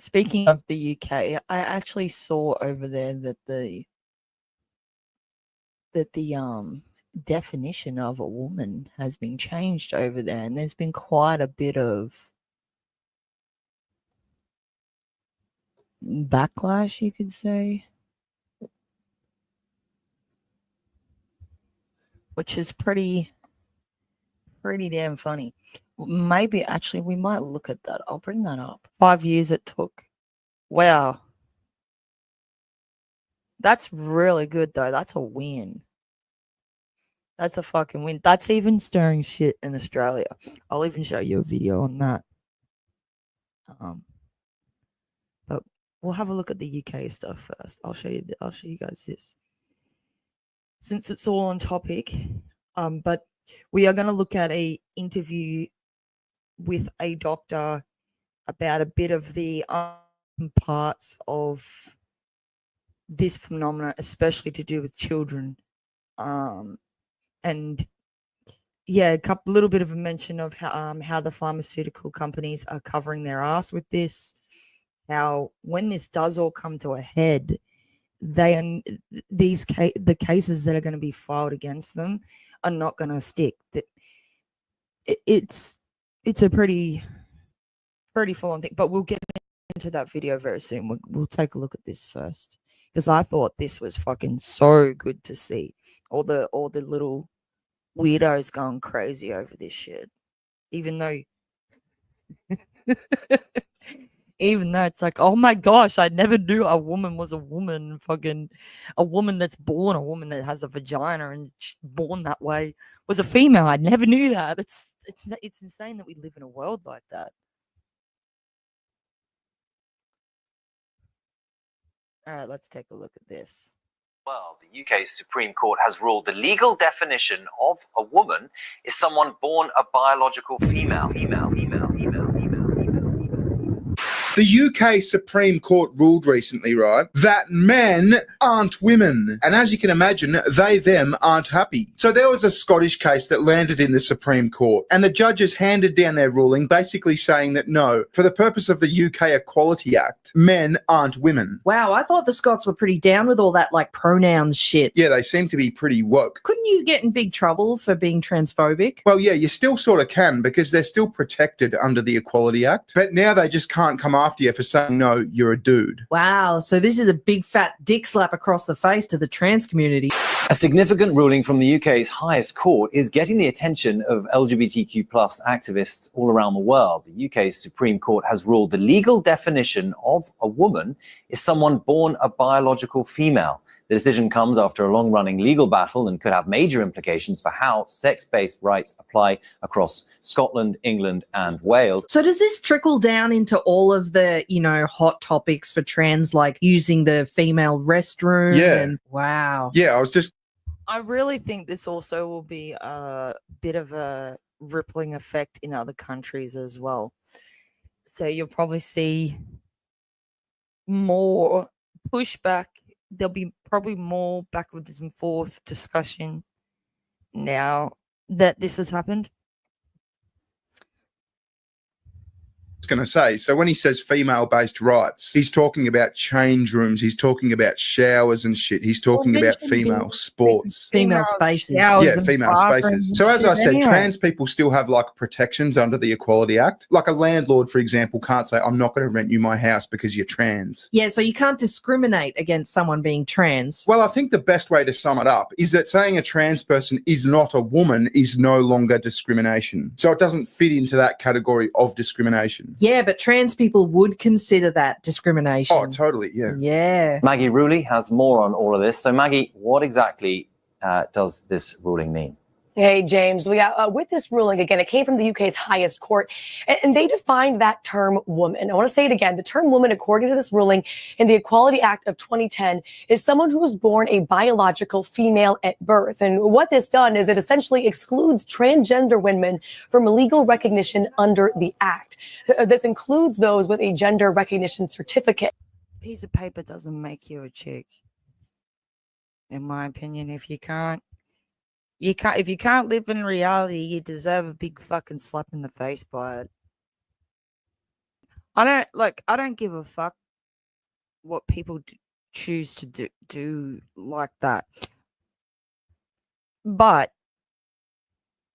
Speaking of the UK, I actually saw over there that the definition of a woman has been changed over there, and there's been quite a bit of backlash, you could say, which is pretty damn funny. Maybe actually we might look at that. I'll bring that up. 5 years it took. Wow. That's really good though. That's a win. That's a fucking win. That's even stirring shit in Australia. I'll even show you a video on that. But we'll have a look at the UK stuff first. I'll show you guys this. Since it's all on topic, but we are going to look at a interview with a doctor about a bit of the parts of this phenomenon, especially to do with children. And yeah, little bit of a mention of how the pharmaceutical companies are covering their ass with this. How when this does all come to a head, the cases that are going to be filed against them are not going to stick. That it's a pretty full on thing. But we'll get into that video very soon. We'll take a look at this first because I thought this was fucking so good to see. All the little weirdos going crazy over this shit, even though it's like, oh my gosh, I never knew a woman was a woman. Fucking a woman that's born, a woman that has a vagina and born that way was a female. I never knew that. It's insane that we live in a world like that. All right, let's take a look at this. Well, the UK's Supreme Court has ruled the legal definition of a woman is someone born a biological female. The UK Supreme Court ruled recently, right, that men aren't women. And as you can imagine, they, them aren't happy. So there was a Scottish case that landed in the Supreme Court, and the judges handed down their ruling basically saying that no, for the purpose of the UK Equality Act, men aren't women. Wow, I thought the Scots were pretty down with all that, like, pronouns shit. Yeah, they seem to be pretty woke. Couldn't you get in big trouble for being transphobic? Well, yeah, you still sort of can because they're still protected under the Equality Act. But now they just can't come after you for saying, no, you're a dude. Wow, so this is a big fat dick slap across the face to the trans community. A significant ruling from the UK's highest court is getting the attention of LGBTQ+ activists all around the world. The UK's Supreme Court has ruled the legal definition of a woman is someone born a biological female. The decision comes after a long-running legal battle and could have major implications for how sex-based rights apply across Scotland, England, and Wales. So does this trickle down into all of the, hot topics for trans, like using the female restroom? Yeah. And, wow. Yeah, I really think this also will be a bit of a rippling effect in other countries as well. So you'll probably see more pushback. There'll be probably more backwards and forth discussion now that this has happened. going to say, so when he says female-based rights, he's talking about change rooms, he's talking about showers and shit, he's talking about female sports. Female spaces. Yeah, female spaces. So as I said, trans people still have like protections under the Equality Act. Like a landlord, for example, can't say, I'm not going to rent you my house because you're trans. Yeah, so you can't discriminate against someone being trans. Well, I think the best way to sum it up is that saying a trans person is not a woman is no longer discrimination. So it doesn't fit into that category of discrimination. Yeah, but trans people would consider that discrimination. Oh, totally, yeah. Yeah. Maggie Ruley has more on all of this. So, Maggie, what exactly does this ruling mean? Hey, James, we got with this ruling, again, it came from the UK's highest court, and they defined that term woman. I want to say it again. The term woman, according to this ruling in the Equality Act of 2010, is someone who was born a biological female at birth. And what this done is it essentially excludes transgender women from legal recognition under the Act. This includes those with a gender recognition certificate. A piece of paper doesn't make you a chick. In my opinion, if you can't live in reality, you deserve a big fucking slap in the face by it. I don't give a fuck what people choose to do like that. But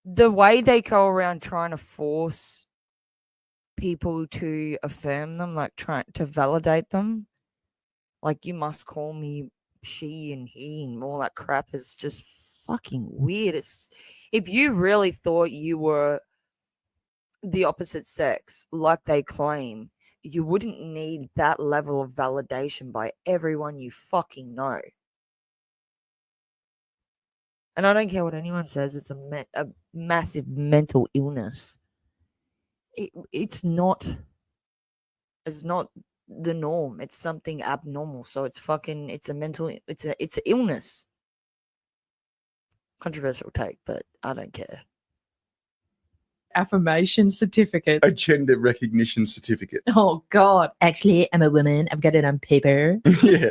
the way they go around trying to force people to affirm them, like trying to validate them, like you must call me she and he and all that crap is just fucking weird. If you really thought you were the opposite sex, like they claim, you wouldn't need that level of validation by everyone you fucking know. And I don't care what anyone says, it's a massive mental illness. It's not the norm. It's something abnormal. So it's an illness. Controversial take, but I don't care. Affirmation certificate. A gender recognition certificate. Oh, God. Actually, I'm a woman. I've got it on paper. Yeah.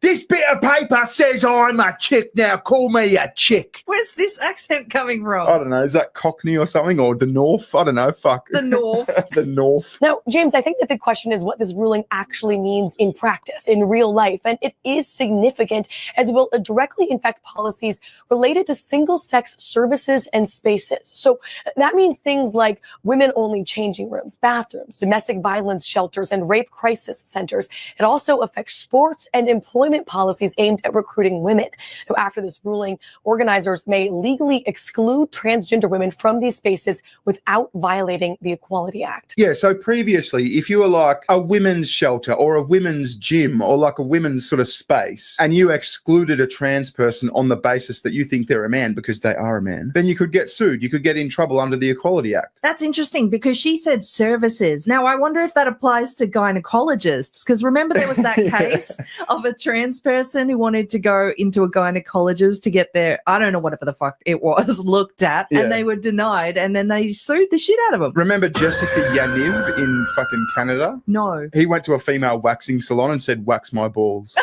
This bit of paper says I'm a chick now. Call me a chick. Where's this accent coming from? I don't know. Is that Cockney or something? Or the North? I don't know. Fuck. The North. The North. Now, James, I think the big question is what this ruling actually means in practice, in real life. And it is significant as it will directly affect policies related to single-sex services and spaces. So that means things like women-only changing rooms, bathrooms, domestic violence shelters, and rape crisis centers. It also affects sports and employment policies aimed at recruiting women. Now, after this ruling, organizers may legally exclude transgender women from these spaces without violating the Equality Act. Yeah, so previously, if you were like a women's shelter or a women's gym or like a women's sort of space, and you excluded a trans person on the basis that you think they're a man because they are a man, then you could get sued. You could get in trouble under the Equality Act. That's interesting because she said services. Now, I wonder if that applies to gynecologists, because remember there was that case of a trans person who wanted to go into a gynecologist to get their, I don't know, whatever the fuck it was, looked at, Yeah. and they were denied, and then they sued the shit out of them. Remember Jessica Yaniv in fucking Canada? No. He went to a female waxing salon and said, wax my balls.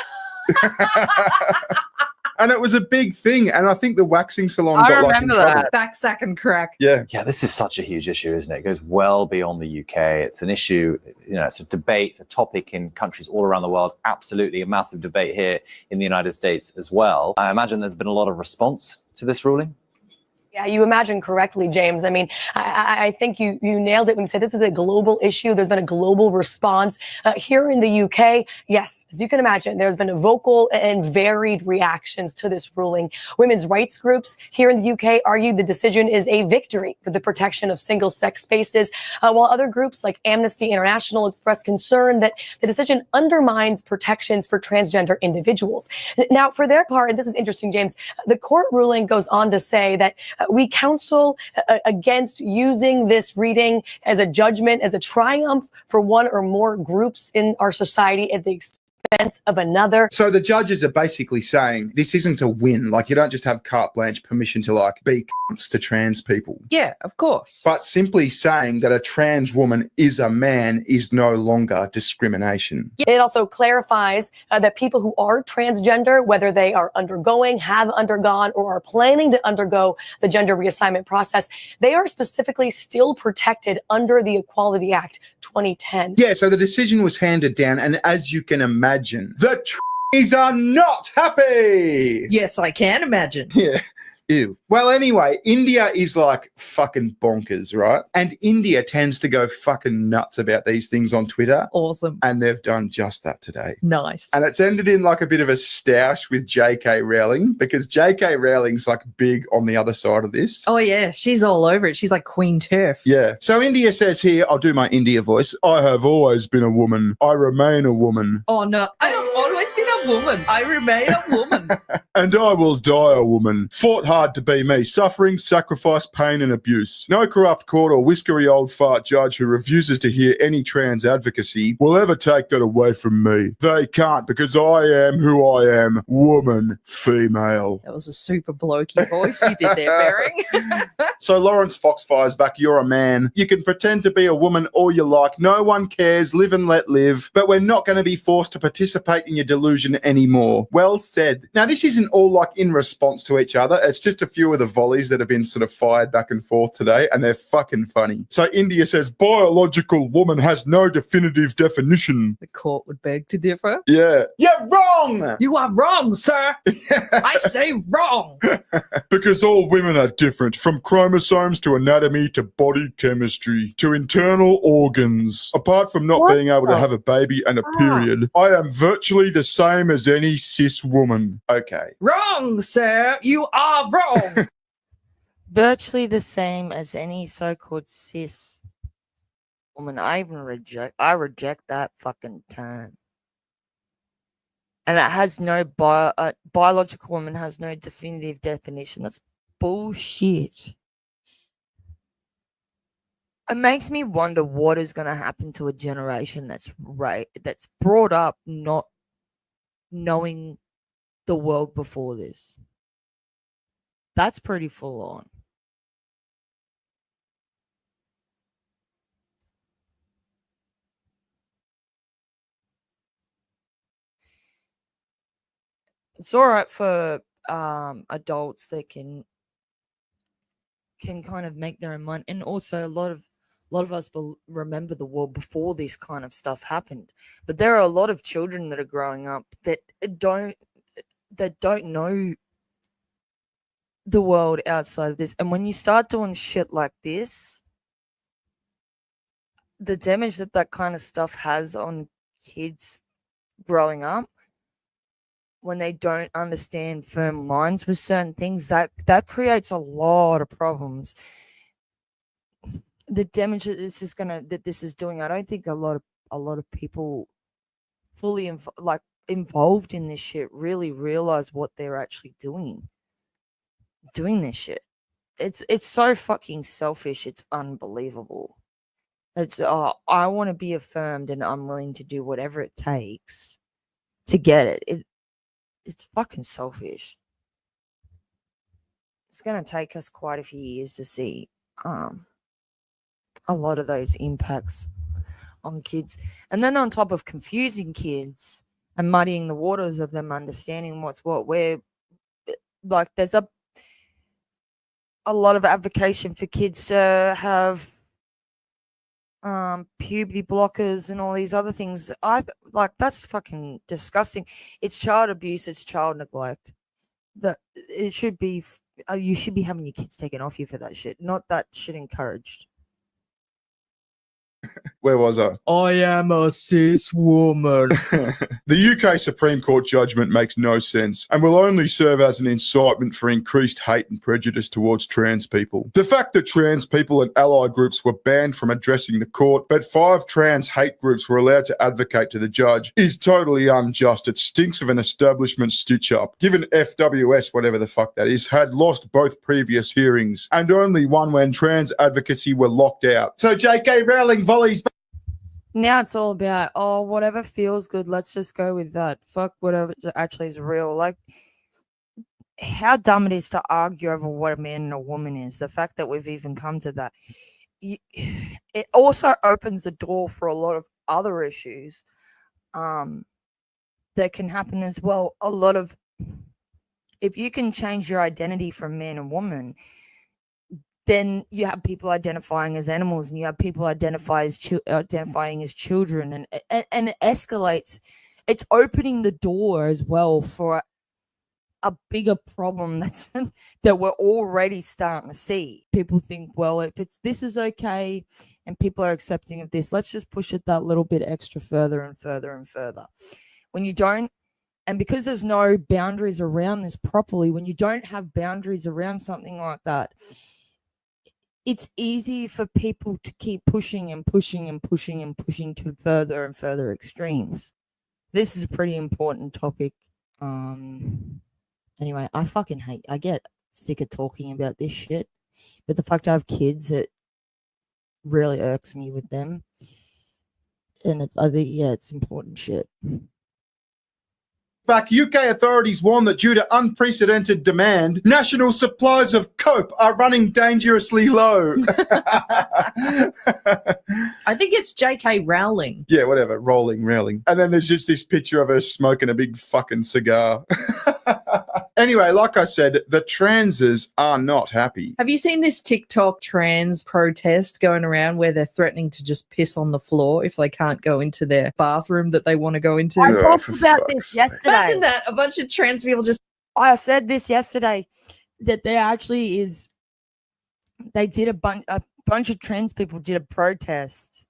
And it was a big thing. And I think the waxing salon I got like in remember trouble. that. Back, sack, and crack. Yeah. Yeah, this is such a huge issue, isn't it? It goes well beyond the UK. It's an issue, it's a debate, a topic in countries all around the world. Absolutely a massive debate here in the United States as well. I imagine there's been a lot of response to this ruling. Yeah, you imagine correctly, James. I mean, I think you nailed it when you said this is a global issue. There's been a global response here in the UK. Yes, as you can imagine, there's been a vocal and varied reactions to this ruling. Women's rights groups here in the UK argued the decision is a victory for the protection of single-sex spaces, while other groups like Amnesty International expressed concern that the decision undermines protections for transgender individuals. Now, for their part, and this is interesting, James, the court ruling goes on to say that we counsel against using this reading as a judgment, as a triumph for one or more groups in our society at the expense of another. So the judges are basically saying this isn't a win. Like, you don't just have carte blanche permission to like be cunts to trans people. Yeah, of course. But simply saying that a trans woman is a man is no longer discrimination. It also clarifies that people who are transgender, whether they are undergoing, have undergone, or are planning to undergo the gender reassignment process, they are specifically still protected under the Equality Act 2010. Yeah, so the decision was handed down, and as you can imagine, the trees are not happy. Yes, I can imagine. Yeah. Ew. Well, anyway, India is like fucking bonkers, right? And India tends to go fucking nuts about these things on Twitter. Awesome. And they've done just that today. Nice. And it's ended in like a bit of a stoush with J.K. Rowling, because J.K. Rowling's like big on the other side of this. Oh, yeah. She's all over it. She's like Queen Turf. Yeah. So India says here, I'll do my India voice. I have always been a woman. I remain a woman. Oh, no. I have always been a woman. I remain a woman. And I will die a woman. Fought hard to be me. Suffering, sacrifice, pain and abuse. No corrupt court or whiskery old fart judge who refuses to hear any trans advocacy will ever take that away from me. They can't, because I am who I am. Woman, female. That was a super blokey voice you did there, Bering. So Lawrence Foxfire's back. You're a man. You can pretend to be a woman all you like. No one cares. Live and let live. But we're not going to be forced to participate in your delusion definition anymore. Well said. Now, this isn't all like in response to each other. It's just a few of the volleys that have been sort of fired back and forth today, and they're fucking funny. So India says biological woman has no definitive definition. The court would beg to differ. Yeah. You're wrong! You are wrong, sir. I say wrong. Because all women are different, from chromosomes to anatomy to body chemistry to internal organs. Apart from not being able to have a baby and a period, I am virtually the same as any cis woman. Okay. Wrong, sir. You are wrong. Virtually the same as any so-called cis woman. I reject that fucking term. And it has no biological woman has no definitive definition. That's bullshit. It makes me wonder what is going to happen to a generation that's brought up not knowing the world before this. That's pretty full on. It's all right for adults that can kind of make their own mind, and also a lot of us remember the world before this kind of stuff happened. But there are a lot of children that are growing up that don't know the world outside of this. And when you start doing shit like this, the damage that kind of stuff has on kids growing up, when they don't understand firm lines with certain things, that creates a lot of problems. The damage that this is doing, I don't think a lot of people fully involved in this shit really realize what they're actually doing this shit. It's so fucking selfish. It's unbelievable. It's I want to be affirmed, and I'm willing to do whatever it takes to get it. It's fucking selfish. It's going to take us quite a few years to see a lot of those impacts on kids. And then on top of confusing kids and muddying the waters of them understanding what's what, where like there's a lot of advocacy for kids to have puberty blockers and all these other things. That's fucking disgusting. It's child abuse. It's child neglect. That it should be. You should be having your kids taken off you for that shit. Not that shit encouraged. Where was I? I am a cis woman. The UK Supreme Court judgment makes no sense and will only serve as an incitement for increased hate and prejudice towards trans people. The fact that trans people and allied groups were banned from addressing the court, but 5 trans hate groups were allowed to advocate to the judge, is totally unjust. It stinks of an establishment stitch-up, given FWS, whatever the fuck that is, had lost both previous hearings, and only one when trans advocacy were locked out. So J.K. Rowling volleys back. Now it's all about, whatever feels good, let's just go with that. Fuck whatever actually is real. Like, how dumb it is to argue over what a man and a woman is. The fact that we've even come to that. It also opens the door for a lot of other issues that can happen as well. If you can change your identity from man and woman, then you have people identifying as animals, and you have people identifying as children, and it escalates. It's opening the door as well for a bigger problem that we're already starting to see. People think, well, if this is okay and people are accepting of this, let's just push it that little bit extra further and further and further. When you don't, and because there's no boundaries around this properly, when you don't have boundaries around something like that, it's easy for people to keep pushing and pushing and pushing and pushing to further and further extremes. This is a pretty important topic. Anyway, I get sick of talking about this shit, but the fact I have kids, it really irks me with them. And I think it's important shit. Back, UK authorities warn that due to unprecedented demand, national supplies of cope are running dangerously low. I think it's J.K. Rowling. Yeah, whatever. Rolling. And then there's just this picture of her smoking a big fucking cigar. Anyway, like I said, the transes are not happy. Have you seen this TikTok trans protest going around where they're threatening to just piss on the floor if they can't go into their bathroom that they want to go into? I Oh, talked for about fuck's this sake. yesterday. Imagine that. A bunch of trans people just. I said this yesterday that there actually is. They did a bunch of trans people did a protest,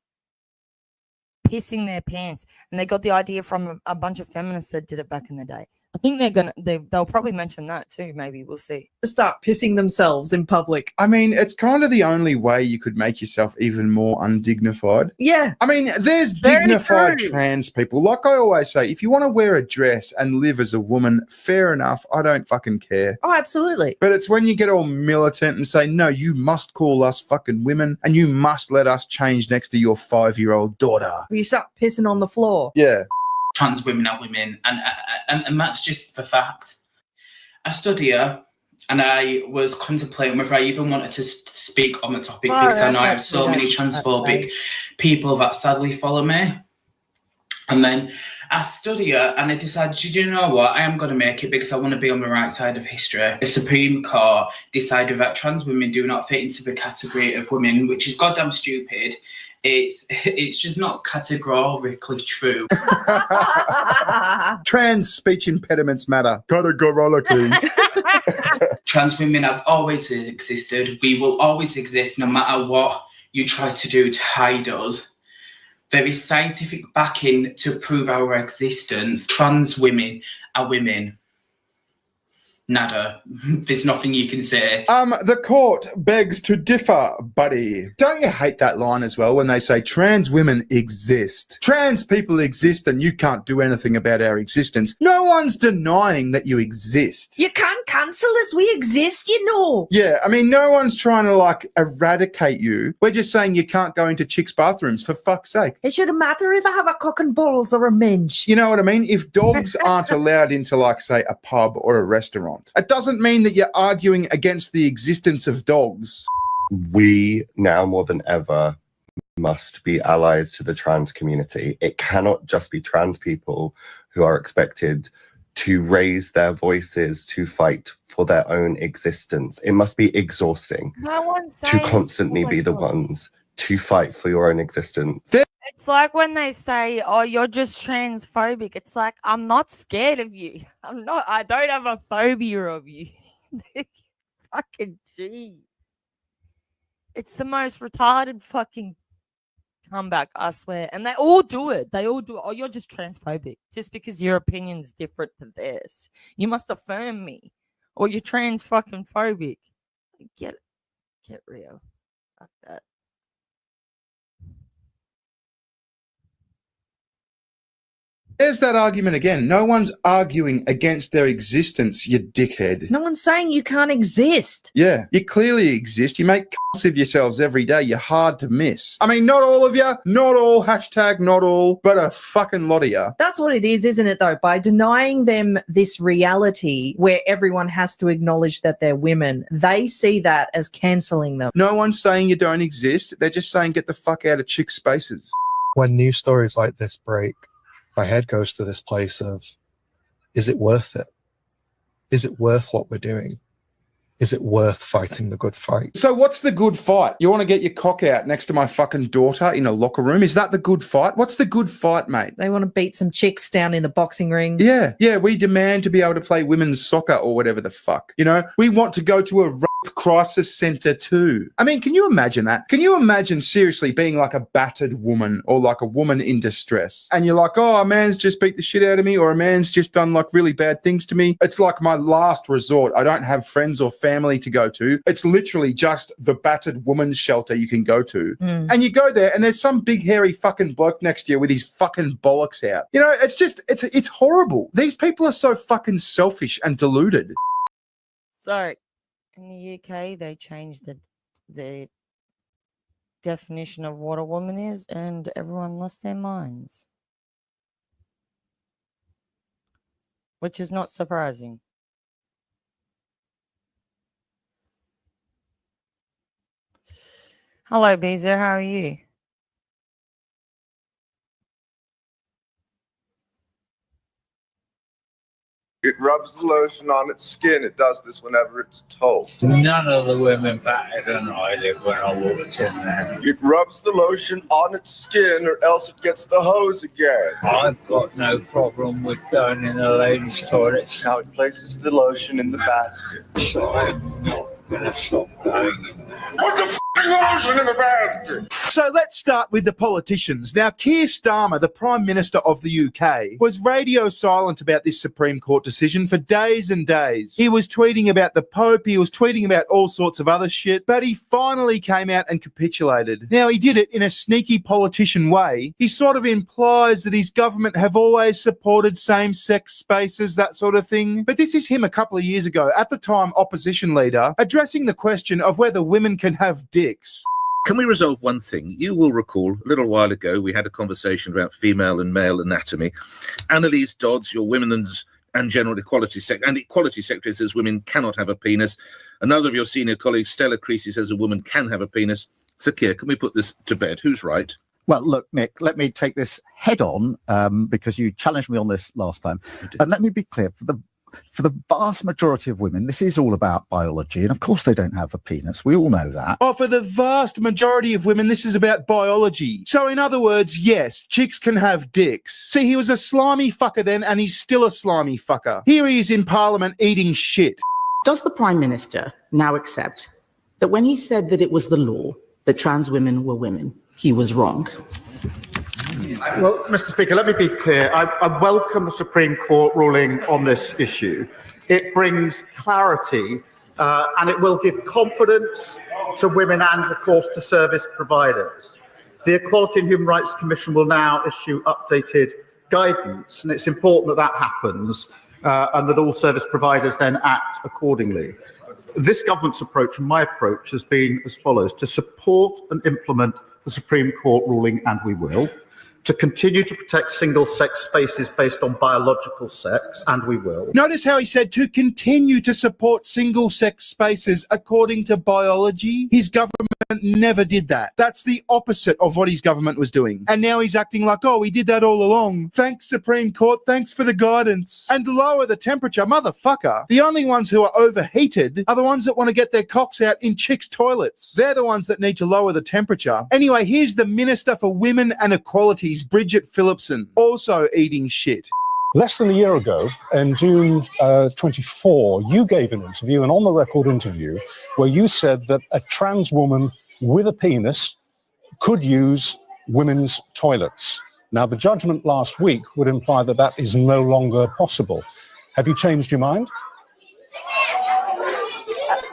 pissing their pants, and they got the idea from a bunch of feminists that did it back in the day. I think they'll probably mention that too. Maybe we'll see. start pissing themselves in public. I mean, it's kind of the only way you could make yourself even more undignified. Yeah. I mean, there's Very dignified true. trans people. Like I always say, if you want to wear a dress and live as a woman, fair enough. I don't fucking care. Oh, absolutely. But it's when you get all militant and say, no, you must call us fucking women and you must let us change next to your 5-year-old daughter. You start pissing on the floor. Yeah. Trans women are women, and that's just the fact. I stood here and I was contemplating whether I even wanted to speak on the topic because I know I have so many transphobic people that sadly follow me. And then I stood here and I decided, you know what, I am going to make it because I want to be on the right side of history. The Supreme Court decided that trans women do not fit into the category of women, which is goddamn stupid. It's just not categorically true. Trans speech impediments matter. Categorically. Trans women have always existed. We will always exist no matter what you try to do to hide us. There is scientific backing to prove our existence. Trans women are women. Nada. There's nothing you can say. The court begs to differ, buddy. Don't you hate that line as well when they say trans women exist? Trans people exist and you can't do anything about our existence. No one's denying that you exist. You can't cancel us. We exist, you know. Yeah, I mean, no one's trying to like eradicate you. We're just saying you can't go into chicks' bathrooms, for fuck's sake. It shouldn't matter if I have a cock and balls or a minge. You know what I mean? If dogs aren't allowed into, like, say, a pub or a restaurant, it doesn't mean that you're arguing against the existence of dogs. We now more than ever must be allies to the trans community. It cannot just be trans people who are expected to raise their voices to fight for their own existence. It must be exhausting No one's to saying. constantly Oh my be the God. ones to fight for your own existence. It's like when they say, "Oh, you're just transphobic." It's like I'm not scared of you. I'm not. I don't have a phobia of you. Fucking gee. It's the most retarded fucking comeback, I swear. And they all do it. They all do it. Oh, you're just transphobic just because your opinion's different to theirs. You must affirm me, or you're trans fucking phobic. Get real. Fuck that. There's that argument again. No one's arguing against their existence, you dickhead. No one's saying you can't exist. Yeah, you clearly exist. You make cunts of yourselves every day. You're hard to miss. I mean, not all of you, not all, hashtag not all, but a fucking lot of you. That's what it is, isn't it, though? By denying them this reality where everyone has to acknowledge that they're women, they see that as cancelling them. No one's saying you don't exist. They're just saying get the fuck out of chick spaces. When news stories like this break, my head goes to this place of, is it worth it? Is it worth what we're doing? Is it worth fighting the good fight? So what's the good fight? You want to get your cock out next to my fucking daughter in a locker room? Is that the good fight? What's the good fight, mate? They want to beat some chicks down in the boxing ring. Yeah, we demand to be able to play women's soccer or whatever the fuck. You know, we want to go to a rape crisis center too. I mean, can you imagine that? Can you imagine seriously being like a battered woman or like a woman in distress? And you're like, oh, a man's just beat the shit out of me or a man's just done like really bad things to me. It's like my last resort. I don't have friends or family to go to. It's literally just the battered woman's shelter you can go to. And you go there and there's some big hairy fucking bloke next to you with his fucking bollocks out. You know, it's just, it's horrible. These people are so fucking selfish and deluded. So, in the UK, they changed the definition of what a woman is, and everyone lost their minds. which is not surprising. Hello, Beezer. How are you? It rubs the lotion on its skin. It does this whenever it's told. None of the women batted an eyelid when I walked in there. It rubs the lotion on its skin or else it gets the hose again. I've got no problem with going in a ladies' toilet, Now it places the lotion in the basket. so I'm not going to stop going in there. What's the f***ing lotion in the basket? So let's start with the politicians. Now, Keir Starmer, the Prime Minister of the UK, was radio silent about this Supreme Court decision for days and days. He was tweeting about the Pope, he was tweeting about all sorts of other shit, but he finally came out and capitulated. Now, he did it in a sneaky politician way. He sort of implies that his government have always supported same-sex spaces, that sort of thing. But this is him a couple of years ago, at the time opposition leader, addressing the question of whether women can have dicks. Can we resolve one thing? You will recall a little while ago we had a conversation about female and male anatomy. Annalise Dodds, your Women's and General Equality Secretary, says women cannot have a penis. Another of your senior colleagues, Stella Creasy, says a woman can have a penis. So, Keir, can we put this to bed? Who's right? Well, look, Nick, let me take this head on because you challenged me on this last time. And let me be clear, for the vast majority of women, this is all about biology. And of course, they don't have a penis. We all know that. Oh, for the vast majority of women, this is about biology. So in other words, yes, chicks can have dicks. See, he was a slimy fucker then, and he's still a slimy fucker. Here he is in Parliament eating shit. Does the Prime Minister now accept that when he said that it was the law that trans women were women, he was wrong? Well, Mr. Speaker, let me be clear. I welcome the Supreme Court ruling on this issue. It brings clarity and it will give confidence to women and, of course, to service providers. The Equality and Human Rights Commission will now issue updated guidance, and it's important that that happens and that all service providers then act accordingly. This government's approach and my approach has been as follows: to support and implement the Supreme Court ruling, and we will; to continue to protect single-sex spaces based on biological sex, and we will. Notice how he said to continue to support single-sex spaces according to biology. His government never did that. That's the opposite of what his government was doing. And now he's acting like, oh, we did that all along. Thanks, Supreme Court. Thanks for the guidance. And lower the temperature, motherfucker. The only ones who are overheated are the ones that want to get their cocks out in chicks' toilets. They're the ones that need to lower the temperature. Anyway, here's the Minister for Women and Equality, Bridget Phillipson, also eating shit. Less than a year ago, in June 24, you gave an interview, an on-the-record interview, where you said that a trans woman with a penis could use women's toilets. Now, the judgment last week would imply that that is no longer possible. Have you changed your mind?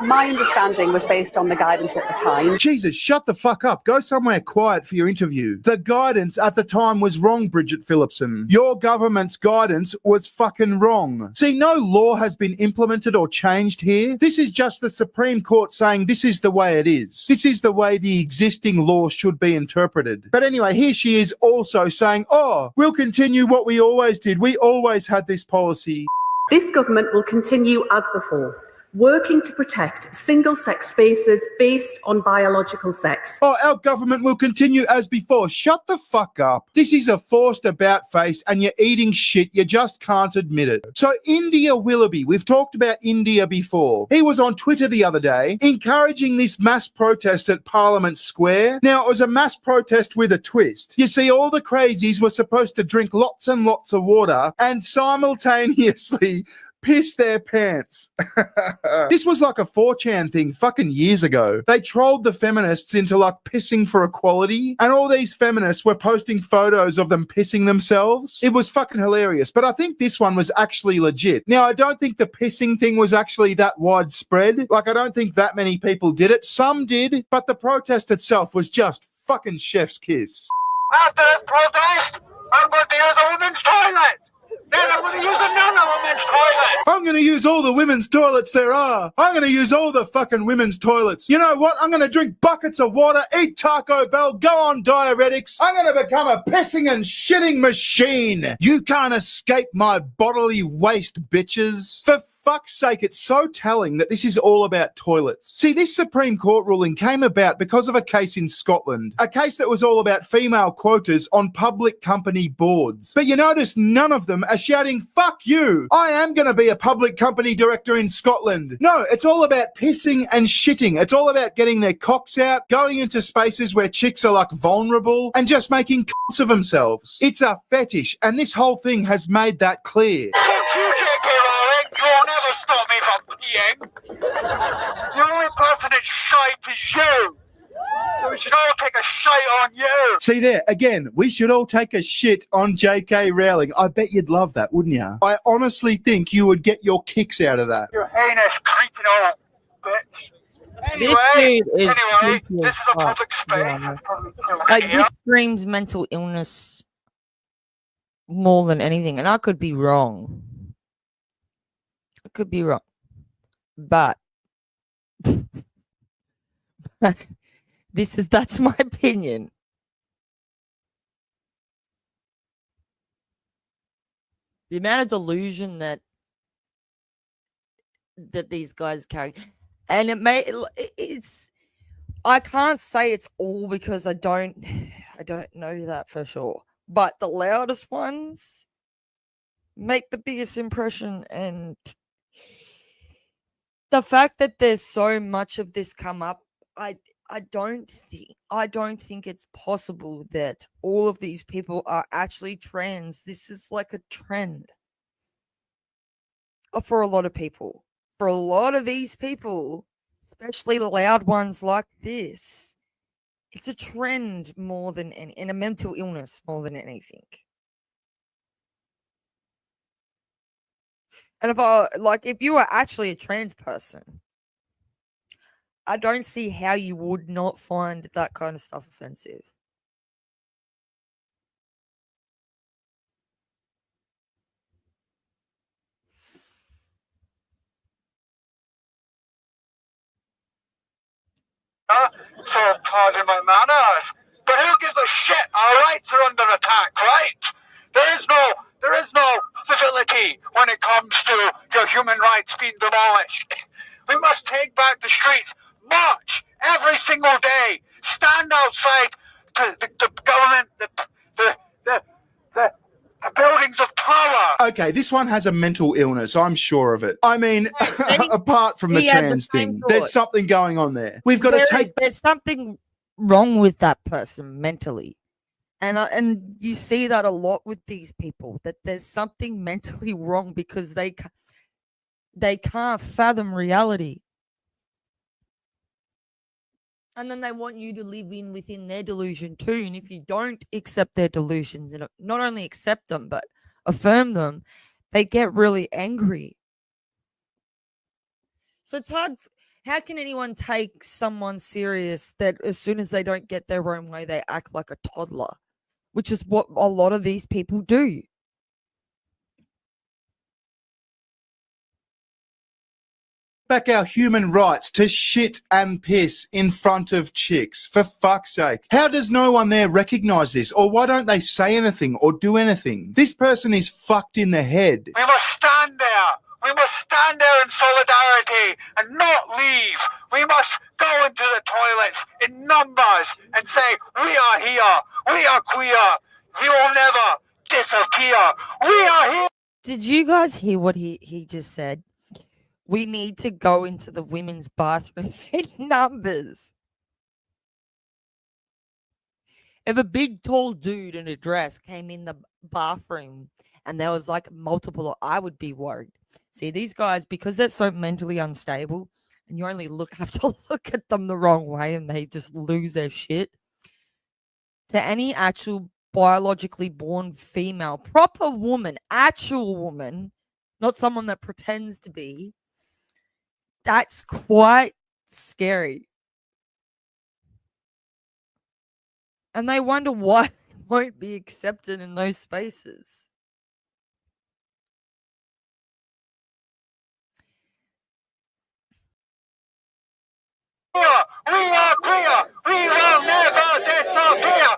My understanding was based on the guidance at the time. Jesus, shut the fuck up. Go somewhere quiet for your interview. The guidance at the time was wrong, Bridget Phillipson. Your government's guidance was fucking wrong. See, no law has been implemented or changed here. This is just the Supreme Court saying this is the way it is. This is the way the existing law should be interpreted. But anyway, here she is also saying, oh, we'll continue what we always did. We always had this policy. This government will continue as before, working to protect single-sex spaces based on biological sex. Oh, our government will continue as before. Shut the fuck up. This is a forced about face and you're eating shit. You just can't admit it. So India Willoughby, we've talked about India before. He was on Twitter the other day encouraging this mass protest at Parliament Square. Now, it was a mass protest with a twist. You see, all the crazies were supposed to drink lots and lots of water and simultaneously piss their pants. This was like a 4chan thing fucking years ago. They trolled the feminists into like pissing for equality, and all these feminists were posting photos of them pissing themselves. It was fucking hilarious, but I think this one was actually legit. Now, I don't think the pissing thing was actually that widespread. Like, I don't think that many people did it. Some did, but the protest itself was just fucking chef's kiss. After this protest, I'm going to use a women's toilet. Then I'm going to use another women's toilet. I'm going to use all the women's toilets there are. I'm going to use all the fucking women's toilets. You know what? I'm going to drink buckets of water, eat Taco Bell, go on diuretics. I'm going to become a pissing and shitting machine. You can't escape my bodily waste, bitches. For fuck's sake, it's so telling that this is all about toilets. See, this Supreme Court ruling came about because of a case in Scotland, a case that was all about female quotas on public company boards. But you notice none of them are shouting, fuck you, I am going to be a public company director in Scotland. No, it's all about pissing and shitting. It's all about getting their cocks out, going into spaces where chicks are like vulnerable, and just making cunts of themselves. It's a fetish, and this whole thing has made that clear. You'll never stop me from peeing. The only person that's shite is you. So we should all take a shite on you. See there, again, we should all take a shit on J.K. Rowling. I bet you'd love that, wouldn't you? I honestly think you would get your kicks out of that. You heinous cretin old bitch. This Anyway, dude is anyway, creepy this as is a fuck, public to be space. honest. Probably too Like, here. this screams mental illness more than anything, and I could be wrong. I could be wrong, but that's my opinion. The amount of delusion that these guys carry, and it's I can't say it's all because I don't know that for sure, but the loudest ones make the biggest impression, and the fact that there's so much of this come up, I don't think it's possible that all of these people are actually trans. This is like a trend for a lot of people. For a lot of these people, especially the loud ones like this, it's a trend more than in a mental illness more than anything. And if you were actually a trans person, I don't see how you would not find that kind of stuff offensive. So, pardon my manners, but who gives a shit? Our rights are under attack, right? There is no civility when it comes to your human rights being demolished. We must take back the streets, march every single day, stand outside the government, the buildings of power. Okay, this one has a mental illness. I'm sure of it. I mean, apart from the He had the trans same thing, thought. there's something going on there. We've got to take. There's something wrong with that person mentally, and you see that a lot with these people. That there's something mentally wrong because they can't fathom reality, and then they want you to live within their delusion too. And if you don't accept their delusions and not only accept them but affirm them, they get really angry. So it's hard. How can anyone take someone serious that as soon as they don't get their own way, they act like a toddler, which is what a lot of these people do. Back our human rights to shit and piss in front of chicks. For fuck's sake. How does no one there recognize this? Or why don't they say anything or do anything? This person is fucked in the head. We must stand there. We must stand there in solidarity and not leave. We must go into the toilets in numbers and say, we are here. We are queer. We will never disappear. We are here. Did you guys hear what he just said? We need to go into the women's bathrooms in numbers. If a big tall dude in a dress came in the bathroom and there was like multiple, I would be worried. See, these guys, because they're so mentally unstable, and you only have to look at them the wrong way and they just lose their shit. To any actual biologically born female, proper woman, actual woman, not someone that pretends to be, that's quite scary. And they wonder why it won't be accepted in those spaces.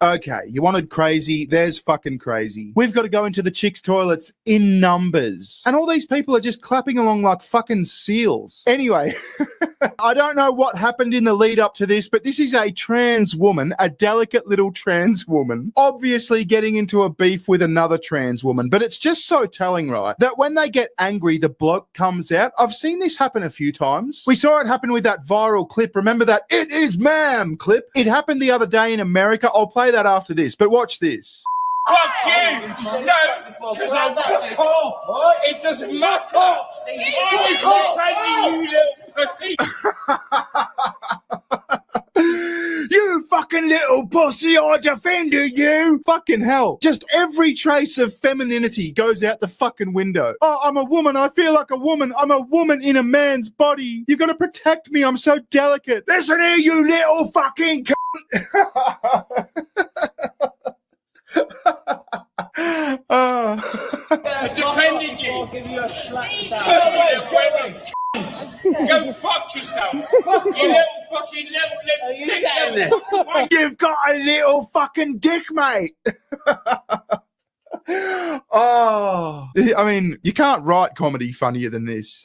Okay, you wanted crazy. There's fucking crazy. We've got to go into the chicks' toilets in numbers. And all these people are just clapping along like fucking seals. Anyway, I don't know what happened in the lead up to this, but this is a trans woman, a delicate little trans woman, obviously getting into a beef with another trans woman. But it's just so telling, right, that when they get angry, the bloke comes out. I've seen this happen a few times. We saw it happen with that viral clip. Remember that "It is ma'am" clip? It happened the other day in America. I'll play that after this, but watch this. Fuck you! No, because I'm fuck off! It doesn't matter! You little pussy! You fucking little pussy, I defended you! Fucking hell. Just every trace of femininity goes out the fucking window. Oh, I'm a woman, I feel like a woman. I'm a woman in a man's body. You gotta protect me, I'm so delicate. Listen here, you little fucking cunt! I defended you! I'll give you a slap back. Go fuck yourself! You little fucking little dick! You've got a little fucking dick, mate! Oh, I mean, you can't write comedy funnier than this.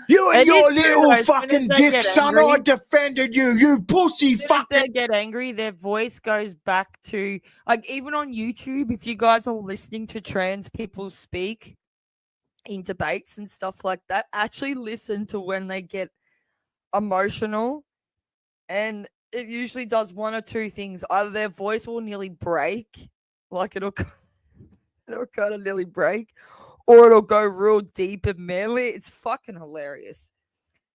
You and your little fucking dick, son, I defended you, you pussy fucker. They get angry, their voice goes back to, like, even on YouTube, if you guys are listening to trans people speak in debates and stuff like that, actually listen to when they get emotional, and it usually does one or two things. Either their voice will nearly break, like it'll kind of nearly break, or it'll go real deep and manly. It's fucking hilarious.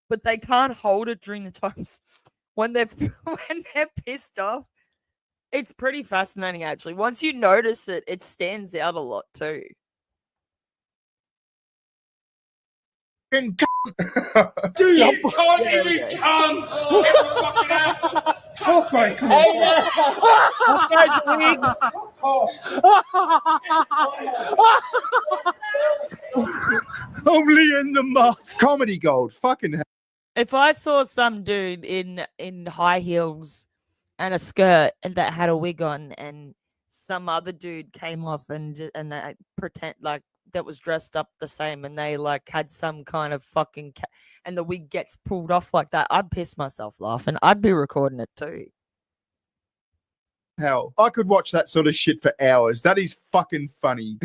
But they can't hold it during the times when they're pissed off. It's pretty fascinating, actually. Once you notice it, it stands out a lot too. You can't even come! Fucking asshole! Fuck my Only in the mouth. Comedy gold. Fucking hell. If I saw some dude in high heels and a skirt and that had a wig on, and some other dude came off and they pretend like that was dressed up the same, and they like had some kind of fucking and the wig gets pulled off like that, I'd piss myself laughing. I'd be recording it too. Hell, I could watch that sort of shit for hours. That is fucking funny.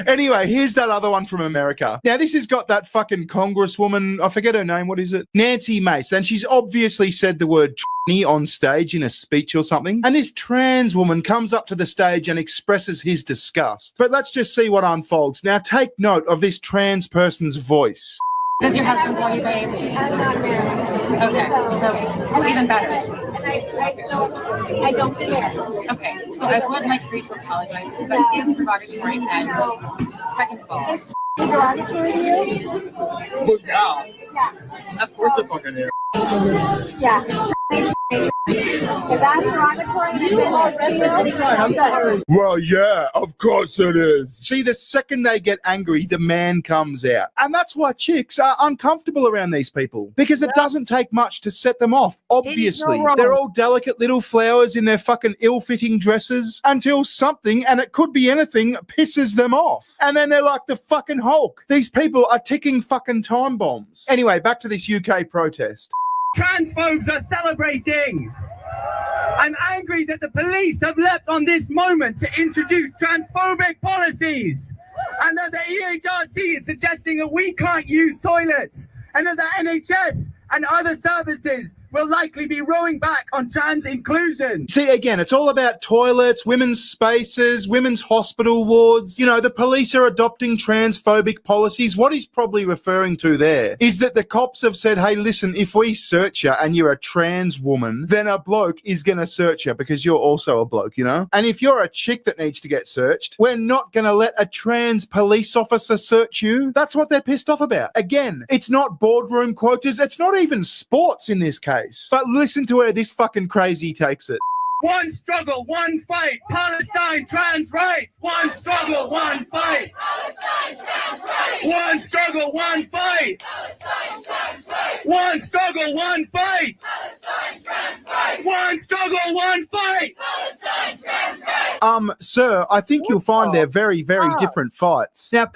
Anyway, here's that other one from America. Now, this has got that fucking congresswoman, I forget her name, what is it? Nancy Mace, and she's obviously said the word tranny on stage in a speech or something. And this trans woman comes up to the stage and expresses his disgust. But let's just see what unfolds. Now, take note of this trans person's voice. Does your husband call you babe? I'm not married. Okay, so even better. I don't care. Okay, so I would like for you to apologize, but it is derogatory, and second of all, derogatory to you? Well, yeah. Of course the fucking is. Yeah. If that's derogatory, well, yeah, of course it is. See, the second they get angry, the man comes out. And that's why chicks are uncomfortable around these people, because it doesn't take much to set them off, obviously. They're all delicate little flowers in their fucking ill-fitting dresses until something, and it could be anything, pisses them off. And then they're like the fucking Hulk. These people are ticking fucking time bombs. Anyway, back to this UK protest. Transphobes are celebrating. I'm angry that the police have leapt on this moment to introduce transphobic policies, and that the EHRC is suggesting that we can't use toilets, and that the NHS and other services will likely be rowing back on trans inclusion. See, again, it's all about toilets, women's spaces, women's hospital wards. You know, the police are adopting transphobic policies. What he's probably referring to there is that the cops have said, hey, listen, if we search you and you're a trans woman, then a bloke is going to search you because you're also a bloke, you know? And if you're a chick that needs to get searched, we're not going to let a trans police officer search you. That's what they're pissed off about. Again, it's not boardroom quotas. It's not even sports in this case. But listen to where this fucking crazy takes it. One struggle, one fight. Palestine trans rights. One struggle, one fight. Palestine trans rights. One struggle, one fight. Palestine trans rights. One struggle, one fight. One struggle, one fight. Sir, I think you'll find they're very, very fuck? different fights. Now,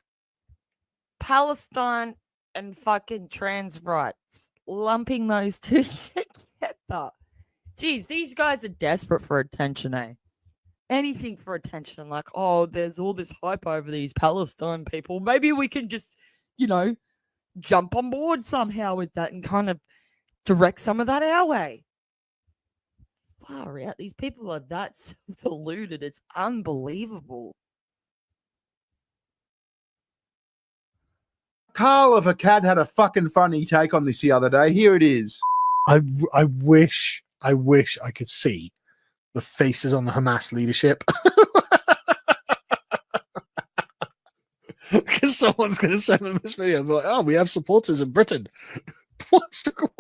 Palestine and fucking trans rights, lumping those two together. Jeez, these guys are desperate for attention, eh? Anything for attention. Like, oh, there's all this hype over these Palestine people. Maybe we can just, jump on board somehow with that and kind of direct some of that our way. Far out. These people are that self-deluded. It's unbelievable. Carl of a Cat had a fucking funny take on this the other day. Here it is. I wish I could see the faces on the Hamas leadership. Because someone's going to send them this video and be like, oh, we have supporters in Britain. What's Can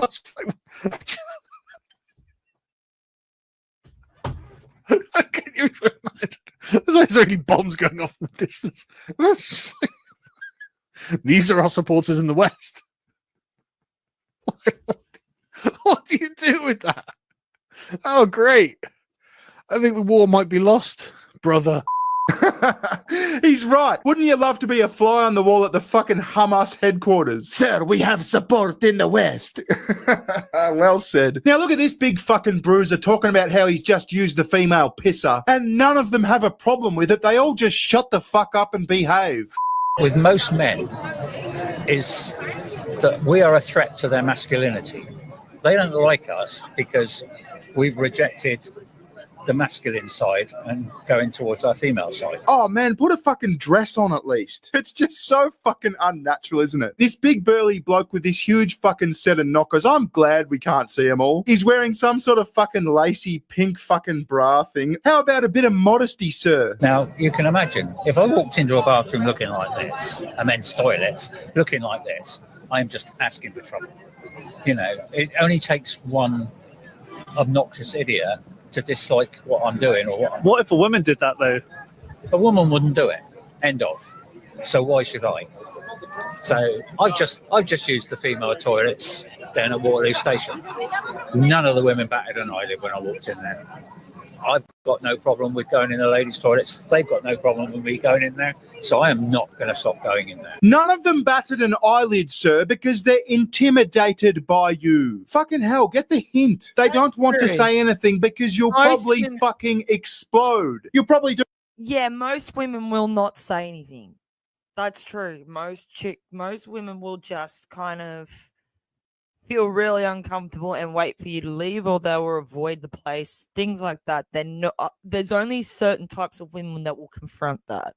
you imagine? There's like so many bombs going off in the distance. These are our supporters in the West. What do you do with that? Oh, great. I think the war might be lost, brother. He's right. Wouldn't you love to be a fly on the wall at the fucking Hamas headquarters? Sir, we have support in the West. Well said. Now look at this big fucking bruiser talking about how he's just used the female pisser, and none of them have a problem with it. They all just shut the fuck up and behave. With most men, is that we are a threat to their masculinity. They don't like us because we've rejected the masculine side and going towards our female side. Oh man, put a fucking dress on at least. It's just so fucking unnatural, isn't it? This big burly bloke with this huge fucking set of knockers, I'm glad we can't see them all. He's wearing some sort of fucking lacy pink fucking bra thing. How about a bit of modesty, sir? Now, you can imagine, if I walked into a bathroom looking like this, a men's toilets looking like this, I'm just asking for trouble. It only takes one obnoxious idiot to dislike what I'm doing. Or what if a woman did that, though? A woman wouldn't do it. End of. So why should I? So I've just used the female toilets down at Waterloo Station. None of the women batted an eyelid when I walked in there. I've got no problem with going in the ladies' toilets. They've got no problem with me going in there. So I am not going to stop going in there. None of them batted an eyelid, sir, because they're intimidated by you. Fucking hell, get the hint. They don't want to say anything because you'll probably fucking explode. You'll probably do. Yeah, most women will not say anything. That's true. Most women will just kind of feel really uncomfortable and wait for you to leave, or they will avoid the place, things like that. There's only certain types of women that will confront that.